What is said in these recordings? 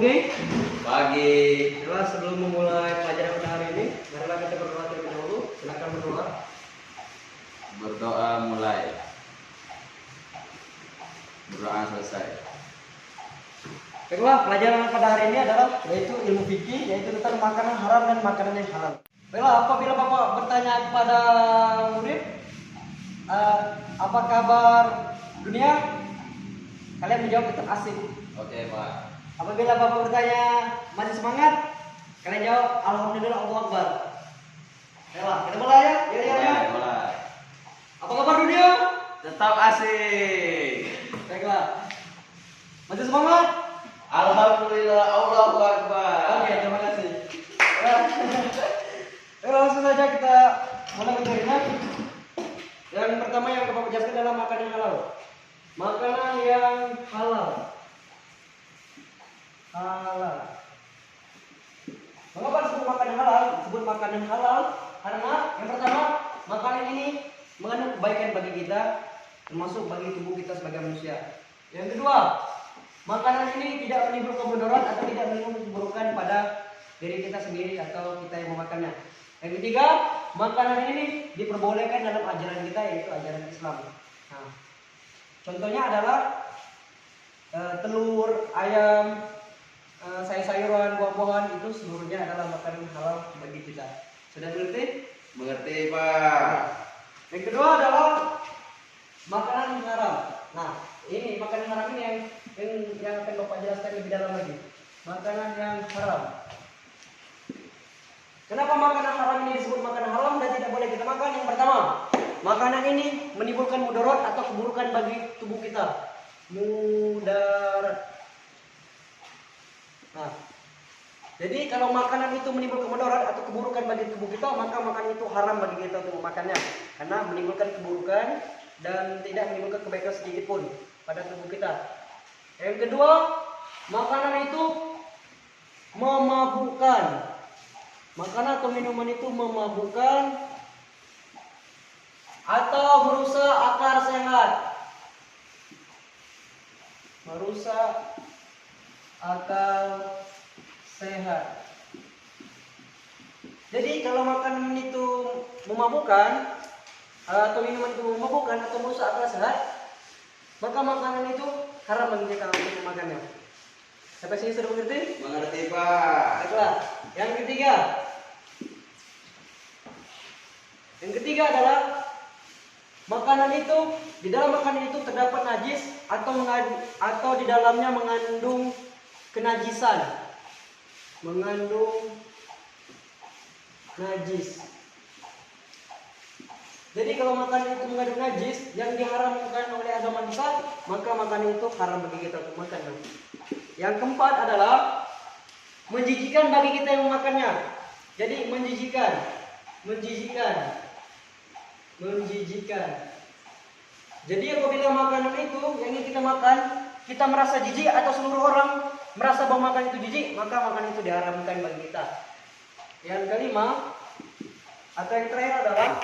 pagi. Pagi. Jelas sebelum memulai pelajaran pada hari ini, marilah kita berdoa terlebih dahulu. Silakan berdoa. Berdoa mulai. Berdoa selesai. Baiklah, pelajaran pada hari ini adalah yaitu ilmu fikih, yaitu tentang makanan haram dan makanan yang halal. Baiklah, apabila Bapak bertanya kepada murid, apa kabar dunia? Kalian menjawab tetap asik. Oke, Pak. Apabila Bapak bertanya masih semangat, kalian jawab alhamdulillah, Allahu Akbar. Baiklah, kita mulai ya. Mulai. Apa kabar dunia? Tetap asik. Baiklah. Masih semangat? Alhamdulillah, Allahu Akbar. Oke, terima kasih. Langsung saja kita mulai materinya. Yang pertama yang Bapak jelaskan adalah makanan yang halal. Makanan yang halal. Halal. Mengapa disebut makanan halal? Disebut makanan halal karena yang pertama, makanan ini mengandung kebaikan bagi kita, termasuk bagi tubuh kita sebagai manusia. Yang kedua, makanan ini tidak menimbulkan mudarat atau tidak menimbulkan keburukan pada diri kita sendiri atau kita yang memakannya. Yang ketiga, makanan ini diperbolehkan dalam ajaran kita, yaitu ajaran Islam. Nah, contohnya adalah telur, ayam, sayur-sayuran, buah-buahan, itu seluruhnya adalah makanan halal bagi kita. Sudah mengerti? Mengerti, Pak. Yang kedua adalah makanan haram. Nah, ini makanan haram ini yang akan Bapak jelaskan lebih dalam lagi. Makanan yang haram. Kenapa makanan haram ini disebut makanan haram dan tidak boleh kita makan? Yang pertama, makanan ini menimbulkan mudarat atau keburukan bagi tubuh kita. Mudarat. Nah, jadi kalau makanan itu menimbulkan mudarat atau keburukan bagi tubuh kita, maka makanan itu haram bagi kita untuk memakannya, karena menimbulkan keburukan dan tidak menimbulkan kebaikan sedikit pun pada tubuh kita. Yang kedua, makanan itu memabukkan. Makanan atau minuman itu memabukkan atau merusak akal sehat. Merusak akal sehat. Jadi kalau makanan itu memabukkan atau minuman itu memabukkan atau merusak akal sehat, maka makanan itu haram bagi kita untuk memakannya. Sampai sini sudah mengerti? Mengerti, Pak. Baiklah. Yang ketiga adalah makanan itu, di dalam makanan itu terdapat najis atau di dalamnya mengandung kenajisan. Mengandung najis. Jadi kalau makanan itu mengandung najis yang diharamkan oleh agama kita, maka makanan itu haram bagi kita untuk makan. Yang keempat adalah menjijikan bagi kita yang memakannya. Jadi menjijikan. Jadi apabila makanan itu yang ingin kita makan, kita merasa jijik atau seluruh orang merasa bahwa makanan itu jijik, maka makanan itu diharamkan bagi kita. Yang kelima atau yang terakhir adalah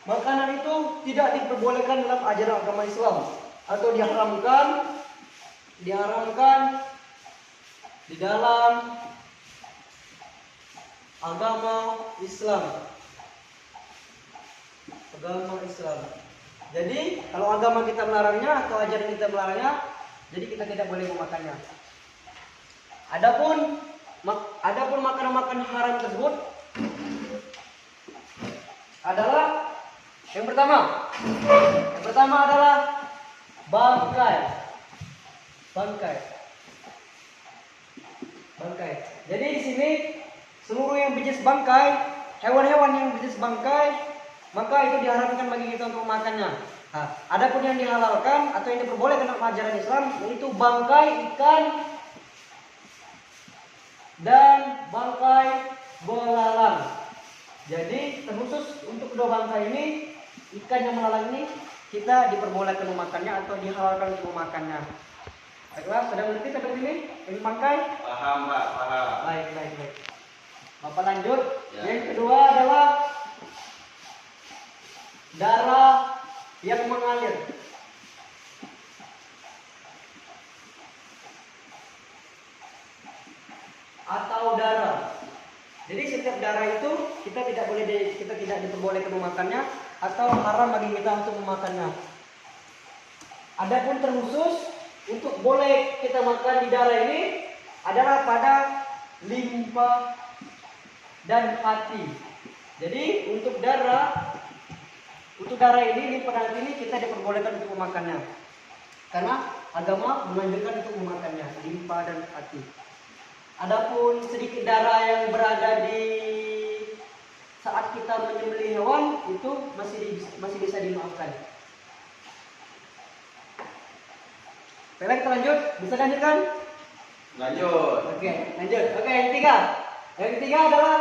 makanan itu tidak diperbolehkan dalam ajaran agama Islam atau diharamkan di dalam agama Islam. Jadi kalau agama kita melarangnya atau ajaran kita melarangnya, jadi kita tidak boleh memakannya. Adapun makanan-makanan haram tersebut adalah yang pertama adalah bangkai. Jadi di sini seluruh yang berjenis bangkai, hewan-hewan yang berjenis bangkai, maka itu diharamkan bagi kita untuk makannya. Nah, adapun yang dihalalkan atau yang diperbolehkan dalam ajaran Islam yaitu bangkai ikan dan bangkai belalang. Jadi terkhusus untuk kedua bangkai ini, ikan yang belalang ini kita diperbolehkan memakannya atau dihalalkan untuk memakannya. Baiklah, sudah mengerti sampai sini? Ini bangkai? Paham, Pak, paham. Baik. Bapak lanjut. Ya. Yang kedua adalah darah yang mengalir. atau darah. Jadi setiap darah itu kita tidak diperbolehkan memakannya atau haram bagi kita untuk memakannya. Adapun terkhusus untuk boleh kita makan di darah ini adalah pada limpa dan hati. Jadi untuk darah ini, limpa dan hati ini kita diperbolehkan untuk memakannya. Karena agama menganjurkan untuk memakannya, limpa dan hati. Adapun sedikit darah yang berada di saat kita menyembelih hewan itu masih bisa dimaafkan. Baiklah, kita lanjut. Bisa lanjutkan? Lanjut. Oke, lanjut. Oke, yang ketiga. Yang ketiga adalah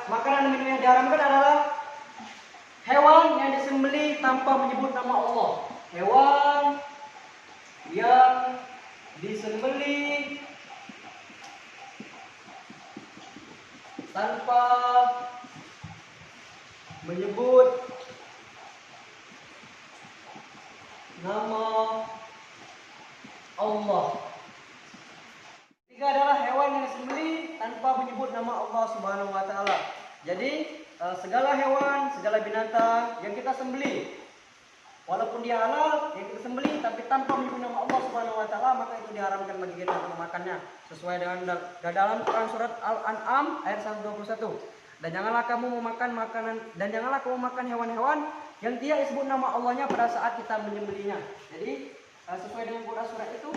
makanan dan minum yang diharamkan adalah hewan yang disembelih tanpa menyebut nama Allah. Hewan yang disembelih tanpa menyebut nama Allah. Ketiga adalah hewan yang disembelih tanpa menyebut nama Allah Subhanahu wa taala. Jadi segala hewan, segala binatang yang kita sembelih walaupun dia halal, yang kita sembelih tapi tanpa menyebut nama Allah Subhanahu wa taala, maka itu diharamkan bagi kita untuk memakannya sesuai dengan dalam Quran surat Al-An'am ayat 121. Dan janganlah kamu makan hewan-hewan yang tidak disebut nama Allahnya pada saat kita menyembelihnya. Jadi sesuai dengan Quran surat itu,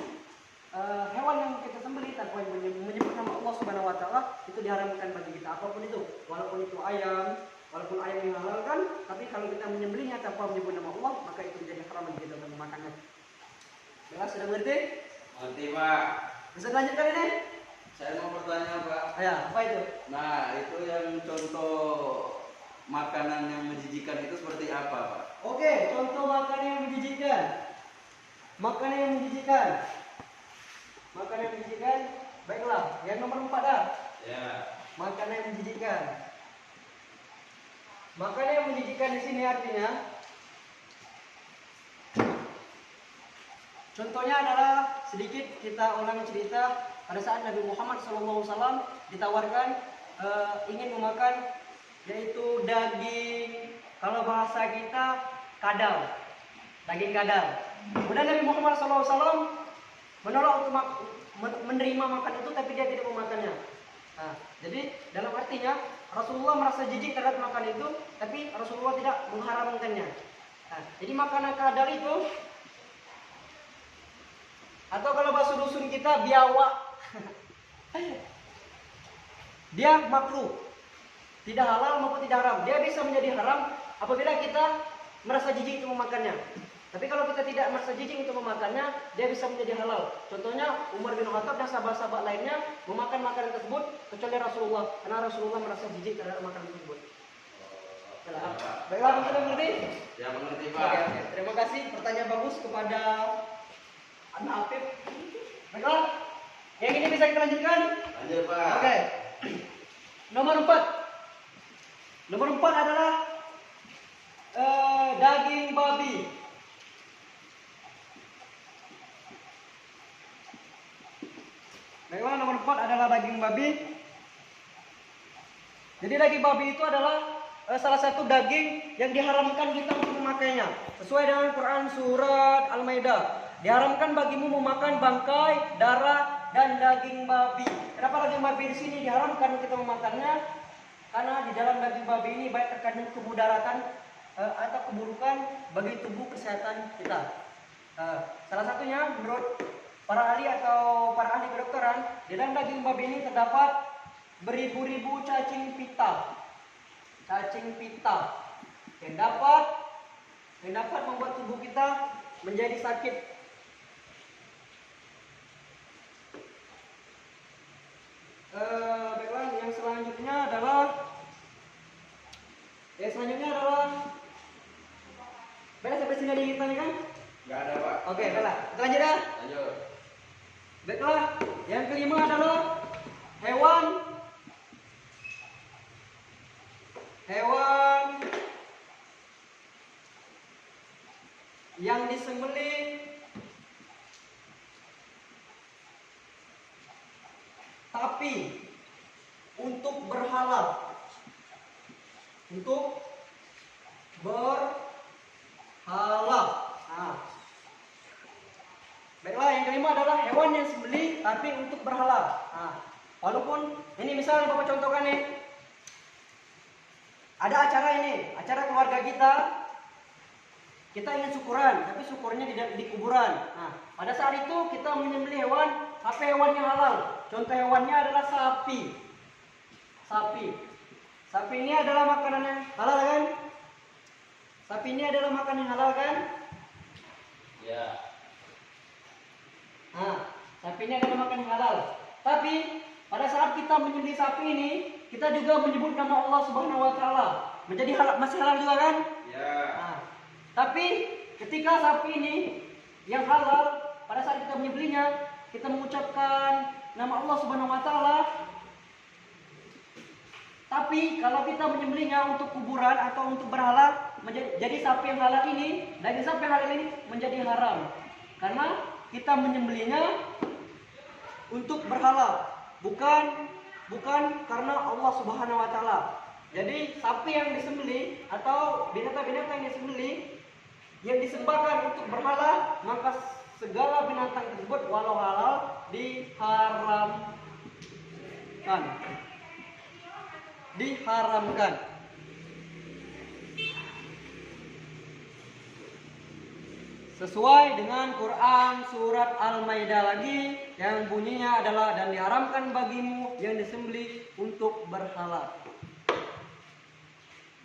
hewan yang kita sembelih tanpa menyebut nama Allah Subhanahu wa taala itu diharamkan bagi kita, apapun itu. Walaupun itu ayam, walaupun ayam yang halal kan, tapi kalau kita menyembelihnya tanpa menyebut nama Allah, maka itu menjadi haram bagi kita untuk memakannya. Baiklah, sudah mengerti? Mengerti, Pak. Bisa lanjutkan ini? Saya mau bertanya, Pak. Ya, apa itu? Nah, itu yang contoh makanan yang menjijikan itu seperti apa, Pak? Oke, contoh makanan yang menjijikan. Makanan yang menjijikan. Makanan yang menjijikan. Baiklah, yang nomor 4 dah. Ya. Makanan yang menjijikan. Makanan yang menjijikan di sini artinya, contohnya adalah sedikit kita ulangi cerita pada saat Nabi Muhammad SAW ditawarkan ingin memakan yaitu daging, kalau bahasa kita kadal, daging kadal. Kemudian Nabi Muhammad SAW menolak untuk menerima makan itu, tapi dia tidak memakannya. Nah, jadi dalam artinya Rasulullah merasa jijik terhadap makan itu, tapi Rasulullah tidak mengharamkannya. Nah, jadi makanan kadal itu, atau kalau bahasa dusun kita biawak, dia makruh, tidak halal maupun tidak haram. Dia bisa menjadi haram apabila kita merasa jijik untuk memakannya. Tapi kalau kita tidak merasa jijik untuk memakannya, dia bisa menjadi halal. Contohnya Umar bin Khattab dan sahabat-sahabat lainnya memakan makanan tersebut kecuali Rasulullah, karena Rasulullah merasa jijik terhadap makanan tersebut. Baiklah, sudah mengerti? Ya, mengerti, Pak. Oke. Terima kasih, pertanyaan bagus kepada anak Afif. Baiklah, yang ini bisa kita lanjutkan? Lanjut, Pak. Oke. Nomor 4. Nomor 4 adalah daging babi. Baiklah, nomor 4 adalah daging babi. Jadi daging babi itu adalah salah satu daging yang diharamkan kita untuk memakainya. Sesuai dengan Quran surat Al-Maidah. Diharamkan bagimu memakan bangkai, darah, dan daging babi. Kenapa daging babi di sini diharamkan kita memakannya? Karena di dalam daging babi ini banyak terkandung kemudaratan atau keburukan bagi tubuh kesehatan kita. Salah satunya menurut para ahli atau para ahli kedokteran, di dalam daging babi ini terdapat beribu-ribu cacing pita. Cacing pita yang dapat membuat tubuh kita menjadi sakit. Baiklah, yang selanjutnya adalah baiklah, sampai sini ada yang ditanyakan? Nggak ada, Pak. Oke, baiklah, kita lanjut ya. Lanjut. Baiklah, yang kelima adalah hewan yang disembelih sapi untuk berhala. Untuk berhala. Nah. Baiklah, yang kelima adalah hewan yang sembelih tapi untuk berhala. Nah, walaupun ini misalnya Bapak contohkan nih, ada acara ini, acara keluarga kita ingin syukuran, tapi syukurnya tidak di kuburan. Nah, pada saat itu kita menyembelih hewan, tapi hewannya halal. Contoh hewannya adalah sapi. Sapi ini adalah makanan yang halal kan? Sapi ini adalah makanan yang halal kan? Ya. Nah, sapi ini adalah makanan yang halal. Tapi pada saat kita menyembelih sapi ini, kita juga menyebut nama Allah Subhanahu wa taala. Menjadi halal, masih halal juga kan? Ya. Nah, tapi ketika sapi ini yang halal, pada saat kita menyembelihnya, kita mengucapkan nama Allah Subhanahu wa taala. Tapi kalau kita menyembelihnya untuk kuburan atau untuk berhala, jadi sapi yang halal ini, daging sapi yang halal ini menjadi haram. Karena kita menyembelihnya untuk berhala, bukan karena Allah Subhanahu wa taala. Jadi sapi yang disembelih atau binatang-binatang yang disembelih yang disembahkan untuk berhala, maka segala binatang tersebut walau halal diharamkan. Sesuai dengan Quran surat Al-Maidah lagi yang bunyinya adalah dan diharamkan bagimu yang disembelih untuk berhala.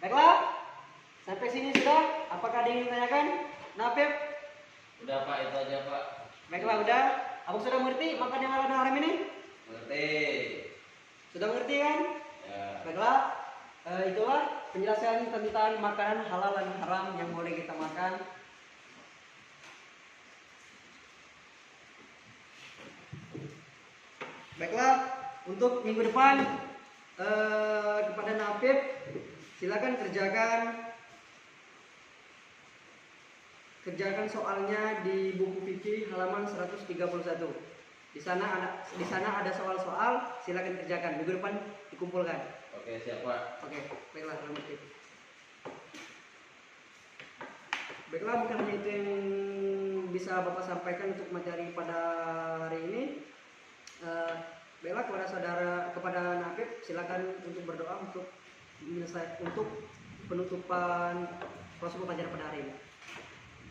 Baiklah, sampai sini sudah. Apakah ada yang ditanyakan? Nafif? Udah Pak, itu aja Pak. Baiklah, udah. Abang sudah mengerti makan yang halal dan haram ini? Ngerti. Sudah mengerti kan? Ya. Baiklah, itulah penjelasan tentang makanan halal dan haram yang boleh kita makan. Baiklah, untuk minggu depan kepada Nafif silakan kerjakan soalnya di buku fikih halaman 131. Di sana ada soal-soal, silakan kerjakan. Minggu depan dikumpulkan. Oke, siap Pak. Oke, baiklah kalau begitu. Baiklah, bukan hanya itu yang bisa Bapak sampaikan untuk materi pada hari ini. Baiklah, kepada Nafif silakan untuk berdoa untuk penutupan proses pelajaran pada hari ini.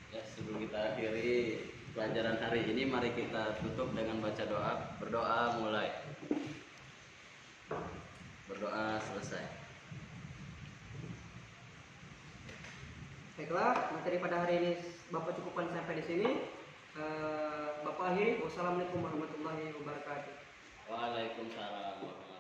Ya, sebelum kita akhiri pelajaran hari ini, mari kita tutup dengan baca doa. Berdoa mulai. Berdoa selesai. Baiklah, materi pada hari ini Bapak cukupkan sampai di sini. Bapak akhiri. Wassalamualaikum warahmatullahi wabarakatuh. Waalaikumsalam warahmatullahi wabarakatuh.